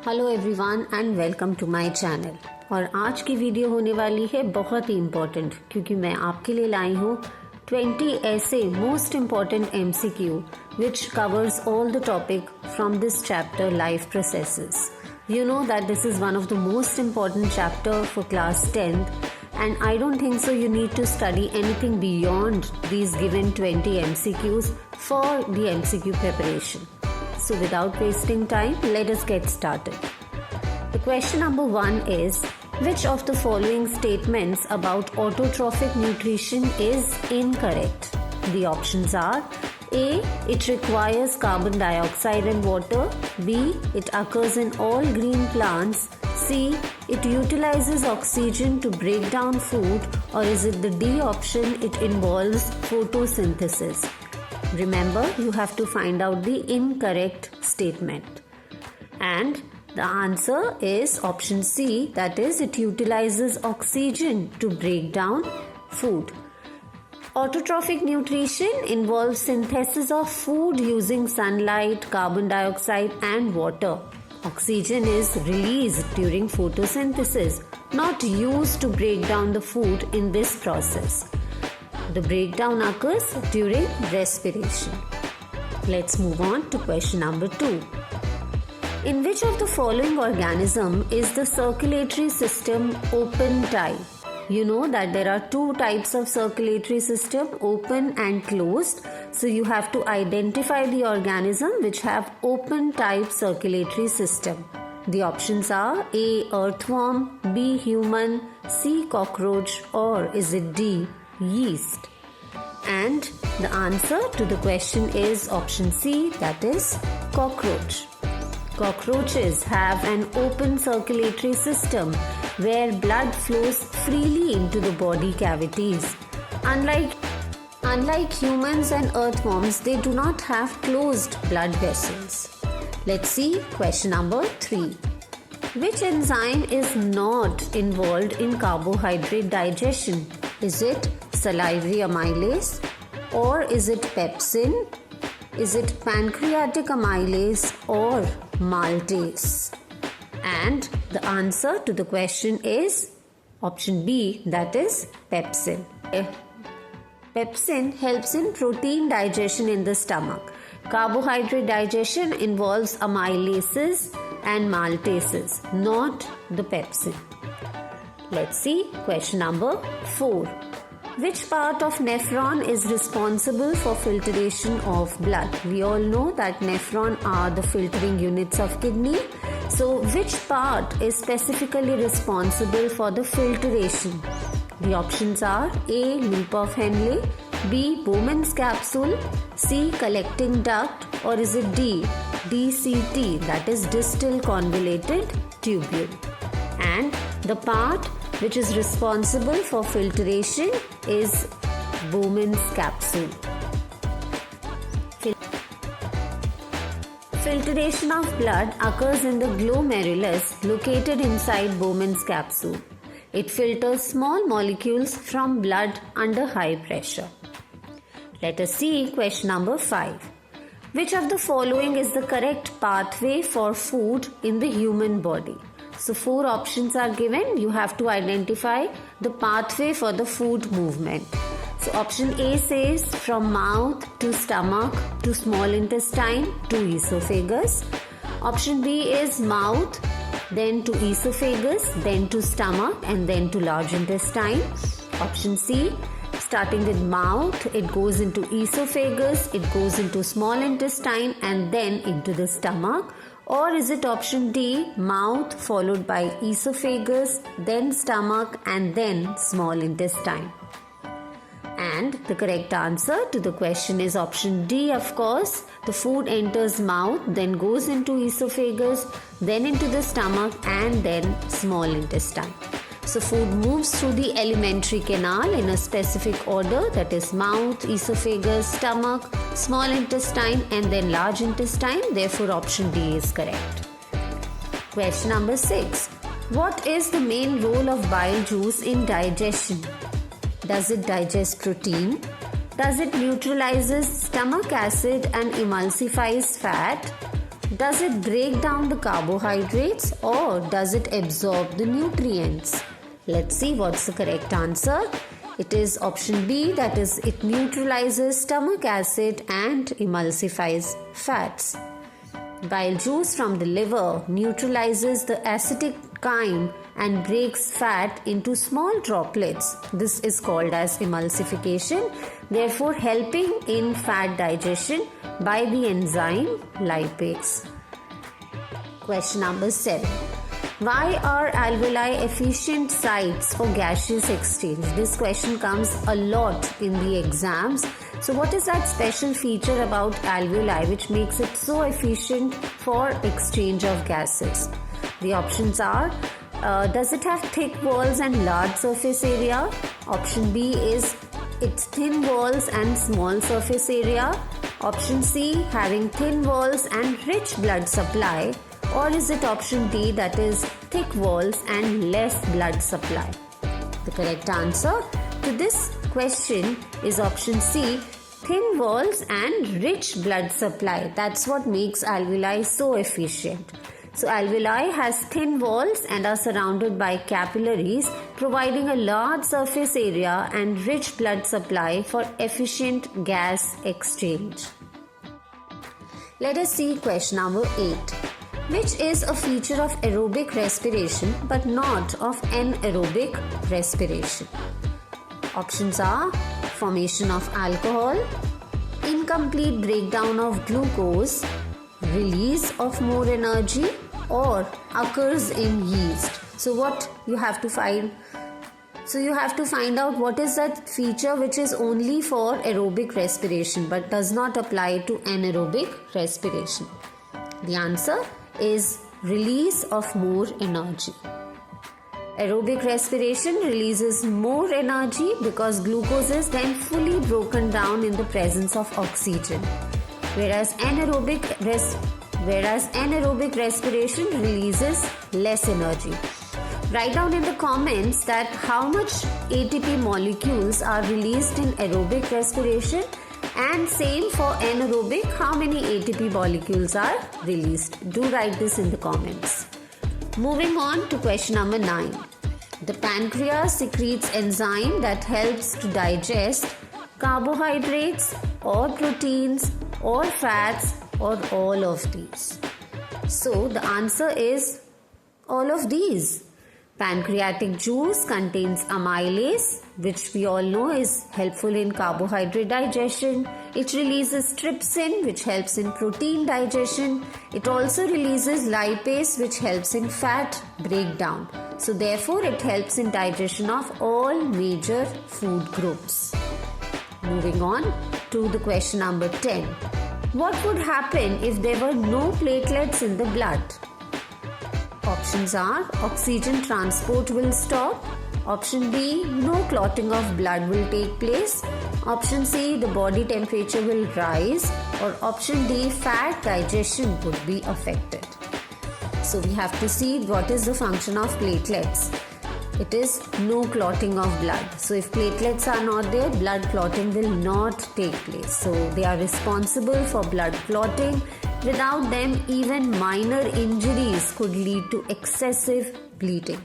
Hello everyone and welcome to my channel. और आज की वीडियो होने वाली है बहुत ही इम्पोर्टेंट, क्योंकि मैं आपके लिए लाई हूँ 20 ऐसे most important MCQ which covers all the topic from this chapter, life processes. You know that this is one of the most important chapter for class 10th, and I don't think so you need to study anything beyond these given 20 MCQs for the MCQ preparation. So without wasting time, let us get started. The question number 1 is, which of the following statements about autotrophic nutrition is incorrect? The options are A. It requires carbon dioxide and water. B. It occurs in all green plants. C. It utilizes oxygen to break down food. Or is it the D option? It involves photosynthesis. Remember, you have to find out the incorrect statement. And the answer is option C, that is, it utilizes oxygen to break down food. Autotrophic nutrition involves synthesis of food using sunlight, carbon dioxide and water. Oxygen is released during photosynthesis, not used to break down the food in this process. The breakdown occurs during respiration. Let's move on to question number 2. In which of the following organism is the circulatory system open type? You know that there are two types of circulatory system, open and closed. So you have to identify the organism which have open type circulatory system. The options are A. Earthworm, B. Human, C. Cockroach, or is it D. Yeast? And the answer to the question is option C, that is cockroach. Cockroaches have an open circulatory system where blood flows freely into the body cavities. Unlike humans and earthworms, they do not have closed blood vessels. Let's see question number 3. Which enzyme is not involved in carbohydrate digestion? Is it salivary amylase, or is it pepsin? Is it pancreatic amylase or maltase? And the answer to the question is option B, that is pepsin. Pepsin helps in protein digestion in the stomach. Carbohydrate digestion involves amylases and maltases, not the pepsin. Let's see question number 4. Which part of nephron is responsible for filtration of blood? We all know that nephron are the filtering units of kidney. So which part is specifically responsible for the filtration? The options are A. Loop of Henle, B. Bowman's capsule, C. Collecting duct, or is it D. DCT, that is distal convoluted tubule? And the part which is responsible for filtration is Bowman's capsule. Filtration of blood occurs in the glomerulus located inside Bowman's capsule. It filters small molecules from blood under high pressure. Let us see question number 5. Which of the following is the correct pathway for food in the human body? So 4 options are given. You have to identify the pathway for the food movement. So option A says from mouth to stomach to small intestine to esophagus. Option B is mouth, then to esophagus, then to stomach, and then to large intestine. Option C, starting with mouth, it goes into esophagus, it goes into small intestine, and then into the stomach. Or is it option D, mouth followed by esophagus, then stomach, and then small intestine? And the correct answer to the question is option D, of course. The food enters mouth, then goes into esophagus, then into the stomach, and then small intestine. So food moves through the alimentary canal in a specific order, that is mouth, esophagus, stomach, small intestine, and then large intestine. Therefore option D is correct. Question number 6. What is the main role of bile juice in digestion? Does it digest protein? Does it neutralizes stomach acid and emulsifies fat? Does it break down the carbohydrates or does it absorb the nutrients? Let's see what's the correct answer. It is option B, that is, it neutralizes stomach acid and emulsifies fats. Bile juice from the liver neutralizes the acidic chyme and breaks fat into small droplets. This is called as emulsification, therefore helping in fat digestion by the enzyme lipase. Question number 7. Why are alveoli efficient sites for gaseous exchange? This question comes a lot in the exams. So what is that special feature about alveoli which makes it so efficient for exchange of gases? The options are, does it have thick walls and large surface area? Option B is its thin walls and small surface area. Option C, having thin walls and rich blood supply. Or is it option D, that is thick walls and less blood supply? The correct answer to this question is option C, thin walls and rich blood supply. That's what makes alveoli so efficient. So alveoli has thin walls and are surrounded by capillaries, providing a large surface area and rich blood supply for efficient gas exchange. Let us see question number 8. Which is a feature of aerobic respiration but not of anaerobic respiration? Options are formation of alcohol, incomplete breakdown of glucose, release of more energy, or occurs in yeast. So you have to find out what is that feature which is only for aerobic respiration but does not apply to anaerobic respiration. The answer is release of more energy. Aerobic respiration releases more energy because glucose is then fully broken down in the presence of oxygen, whereas anaerobic respiration releases less energy. Write down in the comments that how much ATP molecules are released in aerobic respiration, and same for anaerobic, how many ATP molecules are released. Do write this in the comments. Moving on to question number 9. The pancreas secretes enzyme that helps to digest carbohydrates or proteins or fats or all of these. So the answer is all of these. Pancreatic juice contains amylase, which we all know is helpful in carbohydrate digestion. It releases trypsin, which helps in protein digestion. It also releases lipase, which helps in fat breakdown. So therefore, it helps in digestion of all major food groups. Moving on to the question number 10. What would happen if there were no platelets in the blood? Options are, oxygen transport will stop. Option B, no clotting of blood will take place. Option C, the body temperature will rise. Or option D, fat digestion would be affected. So we have to see what is the function of platelets. It is no clotting of blood. So if platelets are not there, blood clotting will not take place. So they are responsible for blood clotting. Without them, even minor injuries could lead to excessive bleeding.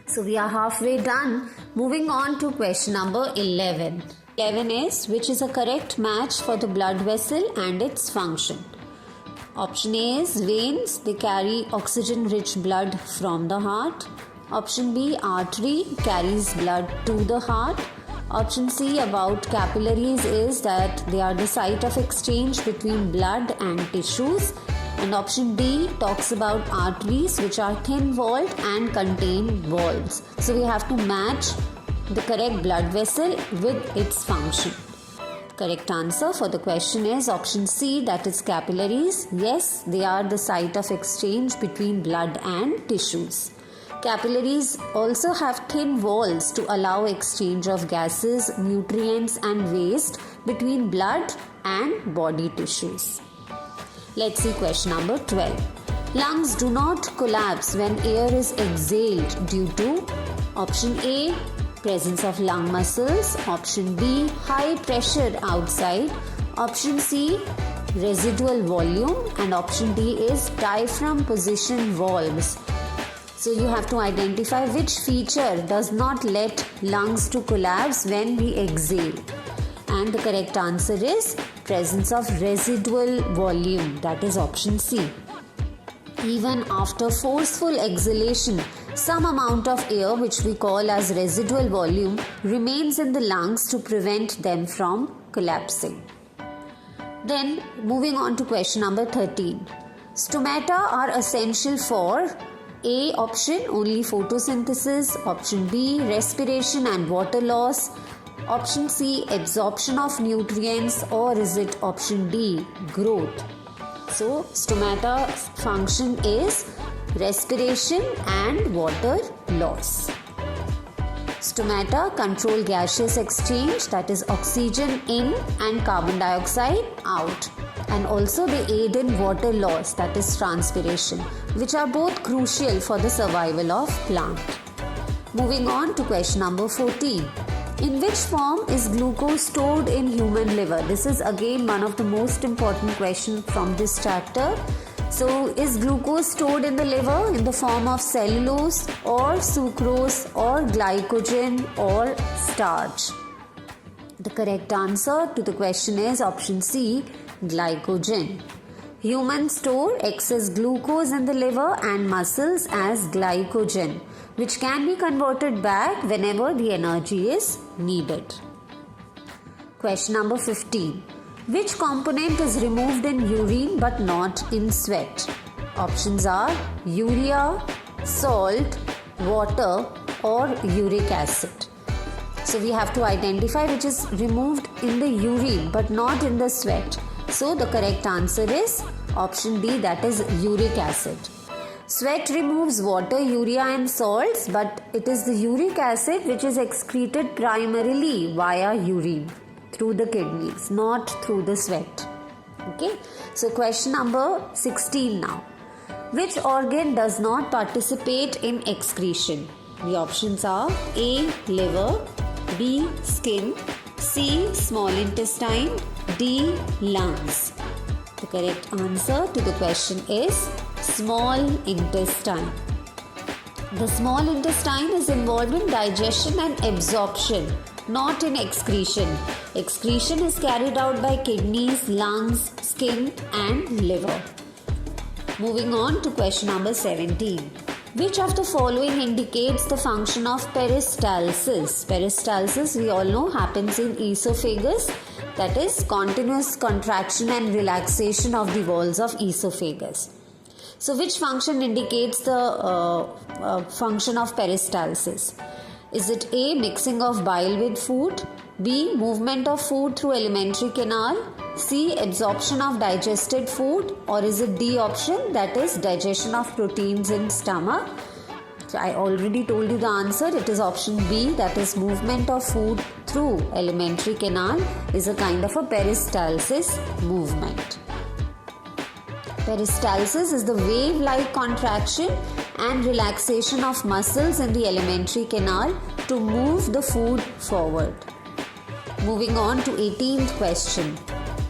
So we are halfway done. Moving on to question number 11. 11 is, which is a correct match for the blood vessel and its function? Option A is veins. They carry oxygen-rich blood from the heart. Option B, artery, carries blood to the heart. Option C about capillaries is that they are the site of exchange between blood and tissues. And option D talks about arteries, which are thin-walled and contain valves. So we have to match the correct blood vessel with its function. Correct answer for the question is option C, that is capillaries. Yes, they are the site of exchange between blood and tissues. Capillaries also have thin walls to allow exchange of gases, nutrients and waste between blood and body tissues. Let's see question number 12. Lungs do not collapse when air is exhaled due to option A, presence of lung muscles. Option B, high pressure outside. Option C, residual volume, and option D is diaphragm position valves. So you have to identify which feature does not let lungs to collapse when we exhale. And the correct answer is presence of residual volume, that is option C. Even after forceful exhalation, some amount of air, which we call as residual volume, remains in the lungs to prevent them from collapsing. Then moving on to question number 13. Stomata are essential for A option, only photosynthesis, option B, respiration and water loss, option C, absorption of nutrients, or is it option D, growth? So stomata function is respiration and water loss. Stomata control gaseous exchange, that is oxygen in and carbon dioxide out, and also they aid in water loss, that is transpiration, which are both crucial for the survival of plant. Moving on to question number 14. In which form is glucose stored in human liver? This is again one of the most important questions from this chapter. So, is glucose stored in the liver in the form of cellulose or sucrose or glycogen or starch? The correct answer to the question is option C, glycogen. Humans store excess glucose in the liver and muscles as glycogen, which can be converted back whenever the energy is needed. Question number 15. Which component is removed in urine but not in sweat? Options are urea, salt, water, or uric acid. So we have to identify which is removed in the urine but not in the sweat. So the correct answer is option D, that is uric acid. Sweat removes water, urea and salts, but it is the uric acid which is excreted primarily via urine through the kidneys, not through the sweat. Okay, so question number 16 now. Which organ does not participate in excretion? The options are A, liver, B, skin, C, small intestine, D, lungs. The correct answer to the question is small intestine. The small intestine is involved in digestion and absorption, not in excretion. Excretion is carried out by kidneys, lungs, skin and liver. Moving on to question number 17. Which of the following indicates the function of peristalsis? Peristalsis, we all know, happens in esophagus, that is continuous contraction and relaxation of the walls of esophagus. So which function indicates the function of peristalsis? Is it A, mixing of bile with food, B, movement of food through alimentary canal, C, absorption of digested food, or is it D option, that is digestion of proteins in stomach? So I already told you the answer. It is option B, that is movement of food through alimentary canal is a kind of a peristalsis movement. Peristalsis is the wave-like contraction and relaxation of muscles in the alimentary canal to move the food forward. Moving on to 18th question.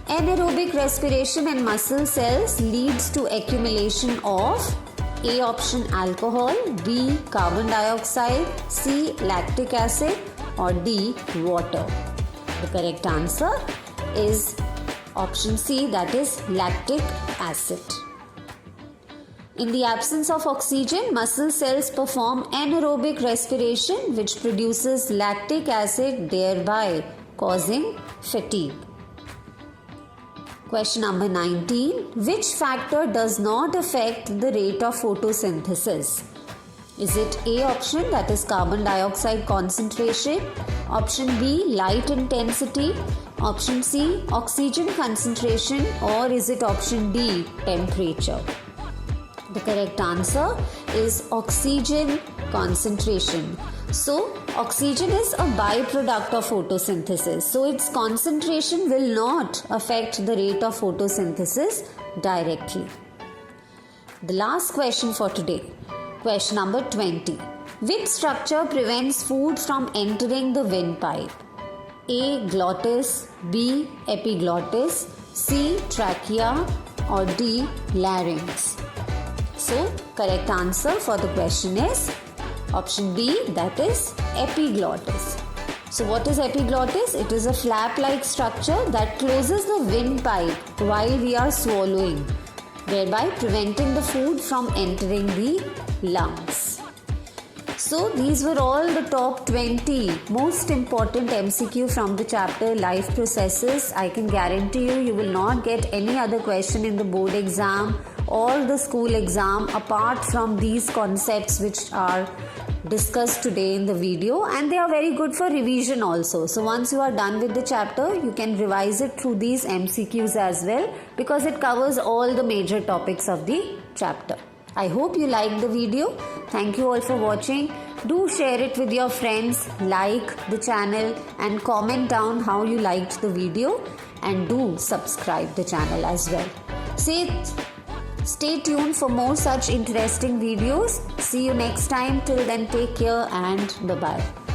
Anaerobic respiration in muscle cells leads to accumulation of A option, alcohol, B, carbon dioxide, C, lactic acid, or D, water. The correct answer is option C, that is lactic acid. In the absence of oxygen, muscle cells perform anaerobic respiration, which produces lactic acid, thereby causing fatigue. Question number 19. Which factor does not affect the rate of photosynthesis? Is it A option, that is carbon dioxide concentration, option B, light intensity, option C, oxygen concentration, or is it option D, temperature? The correct answer is oxygen concentration. So, oxygen is a byproduct of photosynthesis. So, its concentration will not affect the rate of photosynthesis directly. The last question for today. Question number 20. Which structure prevents food from entering the windpipe? A, glottis, B, epiglottis, C. Trachea, or D. Larynx? So, correct answer for the question is option B, that is epiglottis. So what is epiglottis? It is a flap-like structure that closes the windpipe while we are swallowing, thereby preventing the food from entering the lungs. So these were all the top 20 most important MCQ from the chapter Life Processes. I can guarantee you will not get any other question in the board exam or the school exam apart from these concepts which are discussed today in the video, and they are very good for revision also. So once you are done with the chapter, you can revise it through these MCQs as well, because it covers all the major topics of the chapter. I hope you liked the video. Thank you all for watching. Do share it with your friends, like the channel and comment down how you liked the video, and do subscribe the channel as well. Stay tuned for more such interesting videos. See you next time. Till then, take care and bye-bye.